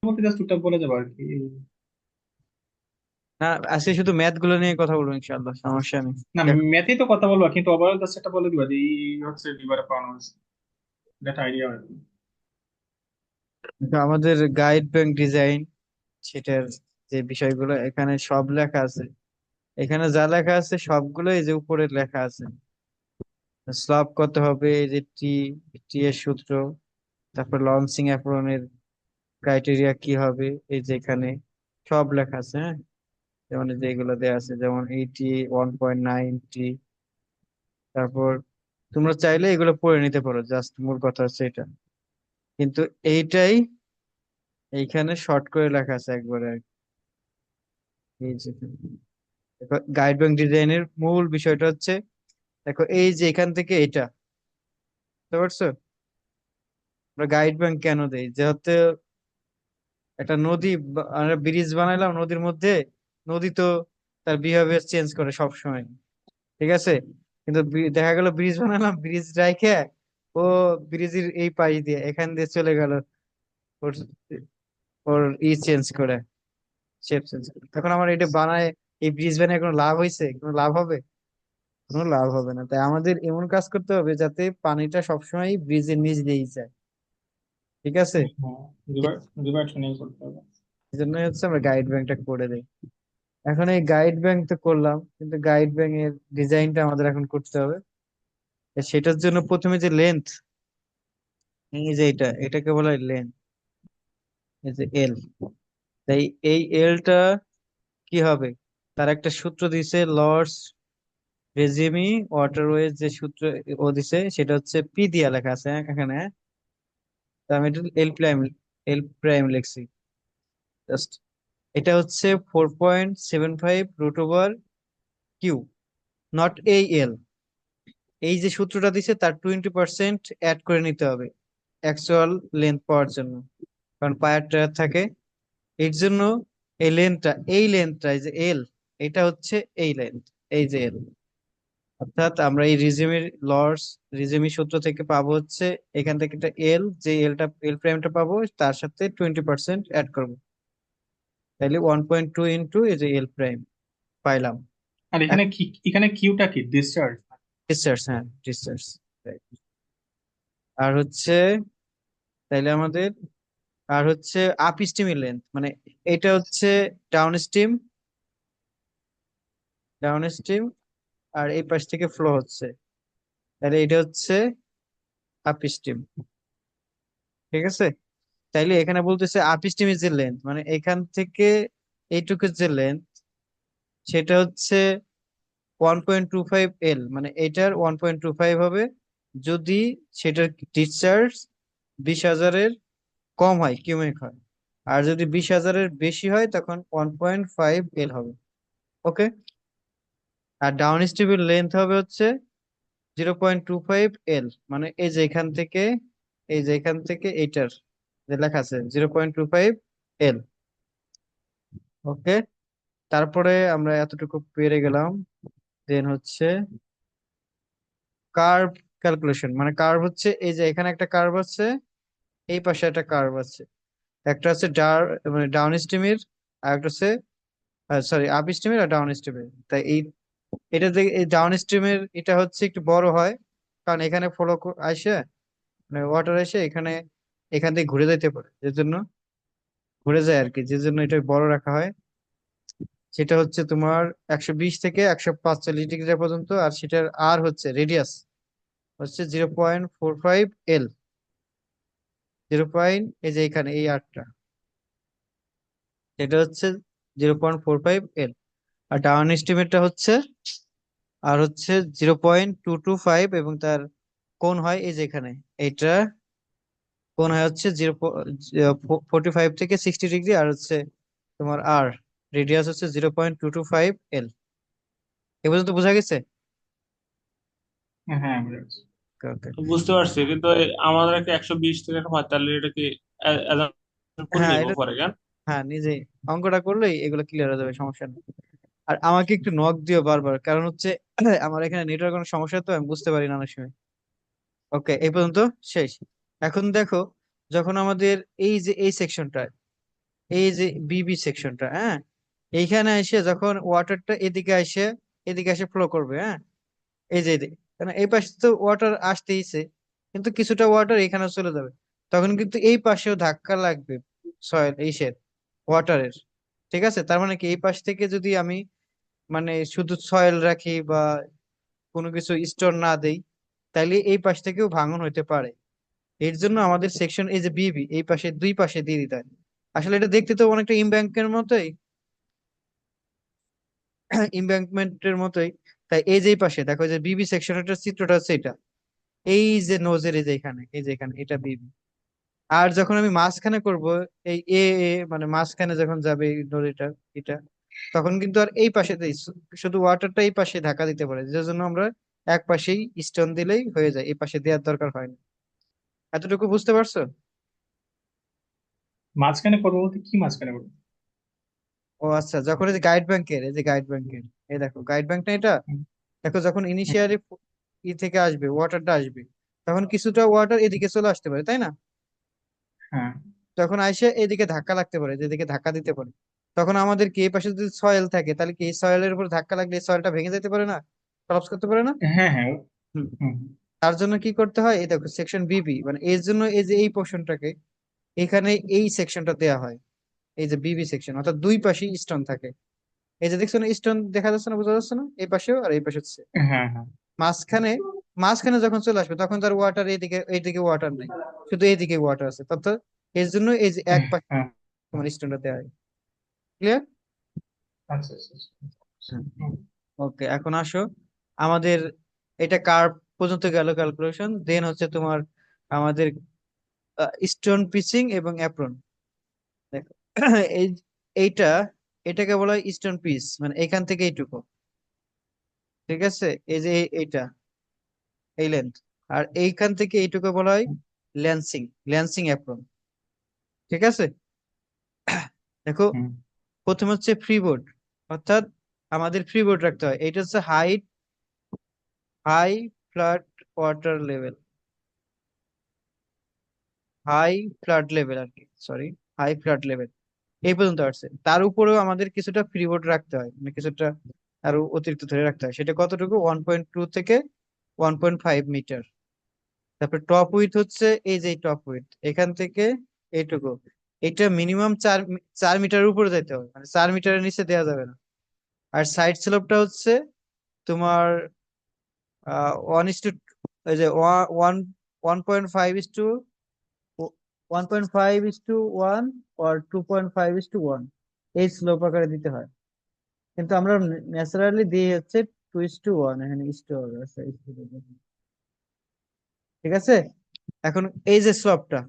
মধ্যে জাস্ট ওটা বলে যাবো আর কি। না, আজকে শুধু ম্যাথ গুলো নিয়ে কথা বলবো, ইনশাআল্লাহ, সমস্যা নেই। না, দেখো, ম্যাথেই তো কথা বলবো, কিন্তু ওভারঅল জাস্ট এটা বলে দিবা যে এই হচ্ছে লিভারে পাওয়ানো হয়েছে, দ্যাট আইডিয়া আর কি। দেখো, আমাদের গাইড ব্যাংক ডিজাইন, সেটার যে বিষয়গুলো এখানে সব লেখা আছে। এখানে যা লেখা আছে সবগুলো এই যে উপরে লেখা আছে। স্লব কত হবে, এই যে টি, টি এর সূত্র, তারপর লঞ্চিং অ্যাপ্রনের ক্রাইটেরিয়া কি হবে, এই যে এখানে সব লেখা আছে। হ্যাঁ, যেমন এই যে এগুলো দেওয়া আছে, যেমন এইটি 1.9 টি। তারপর তোমরা চাইলে এগুলো পড়ে নিতে পারো, জাস্ট মূল কথা হচ্ছে এটা। কিন্তু এইটাই এইখানে শর্ট করে লেখা আছে একবারে আর কি। এই যে গাইড ব্যাংক ডিজাইনের মূল বিষয়টা হচ্ছে, দেখো এই যে এখান থেকে এটা, বুঝতে পারছো? আমরা গাইড ব্যাংক কেন দেই, যেহেতু একটা নদী আমরা ব্রিজ বানাইলাম নদীর মধ্যে, নদী তো তার বিহেভিয়ার চেঞ্জ করে সব সময়, ঠিক আছে? কিন্তু দেখা গেল ব্রিজ বানালাম, ব্রিজ রাইখে ও ব্রিজের এই পাশ দিয়ে এখান দিয়ে চলে গেল, ওর ওর চেঞ্জ করে, শেপ চেঞ্জ করে। তখন আমার এটা বানায়, এই ব্রিজ বানায় কোনো লাভ হয়েছে? কোনো লাভ হবে? কোনো লাভ হবে না। তাই আমাদের এমন কাজ করতে হবে যাতে পানিটা সবসময় ব্রিজের নিচ দিয়েই যায়, ঠিক আছে? হ্যাঁ, রিভার রিভার ট্রেনিং করতে হবে। এই জন্য হচ্ছে আমরা গাইড ব্যাংকটা করে দিই। এখন এই গাইড ব্যাংক তো করলাম, কিন্তু গাইড ব্যাংক এর ডিজাইনটা আমাদের এখন করতে হবে। সেটার জন্য প্রথমে যে লেন্থ, এই যে এটাকে বলা হয় লেন্থ, এই যে এল। তাই এই এলটা কি হবে, তার একটা সূত্র দিছে, লর্ডস রেজিমি ওয়াটারওয়েজ যে সূত্র ও দিছে, সেটা হচ্ছে পি দিয়া লেখা আছে এখানে, হ্যাঁ? তো আমি এটা এল প্রাইম লিখছি জাস্ট। এটা হচ্ছে 4.75 রুট ওভার কিউ, নট এই এল। এই যে সূত্রটা দিছে তার 20% অ্যাড করে নিতে হবে অ্যাকচুয়াল লেন্থ পাওয়ার জন্য, কারণ পায়ার টায়ার থাকে। এর জন্য এই লেন্থটা এই যে এল, এটা হচ্ছে এই লেন্থ, এই যে এল। অর্থাৎ আমরা এই রিজেমি সূত্র থেকে পাবো হচ্ছে, এখান থেকে একটা এল, যে এল প্রাইমটা পাবো তার সাথে 20% অ্যাড করবো, তাইলে 1.2 ইন্টু এই যে এল প্রাইম পাইলাম। আর এখানে কি, এখানে কিউটা কি ডিসচার্জ? ডিসচার্জ, হ্যাঁ ডিসচার্জ। আর হচ্ছে, তাইলে আমাদের, আর হচ্ছে আপ স্ট্রিমের লেন্থ, মানে এটা হচ্ছে ডাউন স্ট্রিম, আর এই পাশ থেকে ফ্লো হচ্ছে, তাহলে এটা হচ্ছে আপ স্ট্রিম, ঠিক আছে? তাইলে এখানে বলতেছে আপ স্ট্রিমের যে লেন্থ, মানে এখান থেকে এইটুকুর যে লেন্থ, সেটা হচ্ছে 1.25 এল, মানে এটার 1.25 হবে যদি সেটার ডিসচার্জ 20,000-এর কম হয়, কিউমেক হয়। আর যদি 20,000-এর বেশি হয় তখন 1.5 এল হবে। ওকে। আর ডাউন স্ট্রিমের লেন্থ হবে হচ্ছে 0.25 এল, মানে এই যে এখান থেকে এইটার যে লেখা আছে 0.25 এল। ওকে। তারপরে আমরা এতটুকু পেরে গেলাম। দেন হচ্ছে কার্ভ ক্যালকুলেশন, মানে কার্ভ হচ্ছে এই যে এখানে একটা কার্ভ আছে, এই পাশে একটা কার্ভ আছে। একটা হচ্ছে মানে ডাউন স্ট্রিমের, আর একটা হচ্ছে, সরি, আপ স্ট্রিমের আর ডাউন স্ট্রিমের। তাই এটা দেখে এই ডাউন স্ট্রিমের এটা হচ্ছে একটু বড় হয়, কারণ এখানে ফলো আসে, মানে ওয়াটার এসে এখানে, এখান থেকে ঘুরে যাইতে পারে, যে জন্য ঘুরে যায় আর কি, যে জন্য এটা বড় রাখা হয়। সেটা হচ্ছে তোমার 120 থেকে 145 ডিগ্রি পর্যন্ত, আর সেটার আর হচ্ছে রেডিয়াস হচ্ছে 0.45 এল। এই যে এখানে এই আরটা, এটা হচ্ছে 0.45 এল। আর ডাউন এস্টিমেটটা হচ্ছে, আর হচ্ছে 0.225, এবং তার কোণ হয় এই যে এখানে, এইটা কোণ হয় হচ্ছে 0.45 থেকে 60 ডিগ্রি, আর হচ্ছে তোমার আর রেডিয়াস হচ্ছে 0.225 এল। এ পর্যন্ত বোঝা গেছে? হ্যাঁ হ্যাঁ, বুঝা গেছে। ওকে, ওকে। বুঝতে পারছি, কিন্তু আমাদের কি 120 থেকে 45, এটা কি করে হ্যাঁ নিবো এটা, পরে কেন? হ্যাঁ নিজে অঙ্কটা করলেই এগুলো ক্লিয়ার হয়ে যাবে, সমস্যা নেই। আর আমাকে একটু নক দিও বারবার, কারণ হচ্ছে আমার এখানে নেটওয়ার্ক কোনো সমস্যা, তো আমি বুঝতে পারি না অনেক সময়। ওকে, এই পর্যন্ত শেষ। এখন দেখো, যখন আমাদের এই যে এই সেকশনটা, এই যে বিবি সেকশনটা, হ্যাঁ, এইখানে এসে যখন ওয়াটারটা এদিকে এসে ফ্লো করবে, হ্যাঁ, এই যে এদিকে, কারণ এই পাশে তো ওয়াটার আসতেইছে, কিন্তু কিছুটা ওয়াটার এখানে চলে যাবে, তখন কিন্তু এই পাশেও ধাক্কা লাগবে সয়েল ওয়াটারের। ঠিক আছে, তার মানে কি এই পাশ থেকে যদি আমি মানে শুধু সয়েল রাখি বা কোনো কিছু স্টোর না দেই, তাইলে এই পাশ থেকেও ভাঙন হইতে পারে। এর জন্য আমাদের সেকশন এই যে বিবি এই পাশে দুই পাশে দিয়ে দিতে হয়। আসলে এটা দেখতে তো অনেকটা ইমব্যাংকের মতোই, ইমব্যাংকমেন্টের মতোই। তাই এই যে এই পাশে দেখো যে বিবি সেকশনের চিত্রটা হচ্ছে এটা, এই যে নোজের এই যে এখানে, এই যে এখানে এটা বিবি। আর যখন আমি মাঝখানে করব, এই মানে মাঝখানে যখন যাবে এই নদীটা, এটা তখন কিন্তু আর এই পাশে শুধু ওয়াটারটা এই পাশে ধাক্কা দিতে পারে, যে জন্য আমরা এক পাশেই স্টোন দিলেই হয়ে যায়, এই পাশে দেওয়ার দরকার হয় না। এতটুকু বুঝতে পারছো? মাঝখানে করবো বলতে কি মাঝখানে করবো? ও আচ্ছা, যখন এই যে গাইড ব্যাংকের, এই যে গাইড ব্যাংকের, এই দেখো গাইড ব্যাংক না এটা, হুম, দেখো যখন হুম, ইনিশিয়ালি থেকে আসবে ওয়াটারটা আসবে, তখন কিছুটা ওয়াটার এদিকে চলে আসতে পারে, তাই না? হ্যাঁ, তখন আইসে এদিকে ধাক্কা লাগতে পারে, যেদিকে ধাক্কা দিতে পারে, তখন আমাদের কি এই পাশে যদি সয়েল থাকে, তাহলে কি এই সয়েলের উপর ধাক্কা লাগলে এই সয়েলটা ভেঙে যেতে পারে না, কলাপস করতে পারে না? হ্যাঁ, হ্যাঁ। হুম। হুম, তার জন্য কি করতে হয়, এই দেখো সেকশন বিবি, মানে এর জন্য এই যে এই পোর্শনটাকে এখানে এই সেকশনটা দেয়া হয়, এই যে বিবি সেকশন, অর্থাৎ দুই পাশেই স্টোন থাকে। এই যে দেখছো না স্টোন দেখা যাচ্ছে না, বোঝা যাচ্ছে না, এই পাশেও আর এই পাশে হচ্ছে হ্যাঁ, হ্যাঁ। মাঝখানে। মাঝখানে যখন চলে আসবে তখন তার ওয়াটার এইদিকে ওয়াটার নেই, শুধু এইদিকে ওয়াটার আছে, অর্থাৎ এর জন্য এই যে এক পাশে হ্যাঁ। তোমার স্টোনটা দেওয়া হয়। ক্লিয়ার? আচ্ছা, আচ্ছা, আচ্ছা। হুম, ওকে, এখন আসো আমাদের এটা কার্ভ পর্যন্ত গেল ক্যালকুলেশন, দেন হচ্ছে তোমার আমাদের স্টোন পিচিং এবং অ্যাপ্রন। দেখো এই এইটা, এটাকে বলা হয় স্টোন পিচ, মানে এখান থেকে এইটুকু, ঠিক আছে, এই যে এইটা এই লেন্থ, আর এইখান থেকে এইটুকু বলা হয় ল্যান্সিং, ল্যান্সিং অ্যাপ্রন। ঠিক আছে, দেখো হুম, প্রথমে হচ্ছে ফ্রিবোর্ড, অর্থাৎ আমাদের ফ্রিবোর্ড রাখতে হয়, এটা হচ্ছে high flood water level, high flood level আর কি, সরি, হাই ফ্লাড লেভেল এই পর্যন্ত আসছে। তার উপরেও আমাদের কিছুটা ফ্রিবোর্ড রাখতে হয়, মানে কিছুটা আরো অতিরিক্ত ধরে রাখতে হয়, সেটা কতটুকু 1.2 থেকে 1.5 মিটার। তারপরে টপ উইথ হচ্ছে এই যে টপ উইথ এখান থেকে এইটুকু, এটা মিনিমাম 4 মিটারের উপরে যেতে হবে, মানে 4 মিটারের নিচে দেওয়া যাবে না। আর সাইড স্লোপটা হচ্ছে তোমার 1:, এই যে 1.5:1, আর 2.5:1, এই স্লোপ আকারে দিতে হয়। কিন্তু আমরা ন্যাচারালি দিয়ে হচ্ছে 2:1, এখানে স্টোর আছে। ঠিক আছে, এখন এই যে স্লোপটা,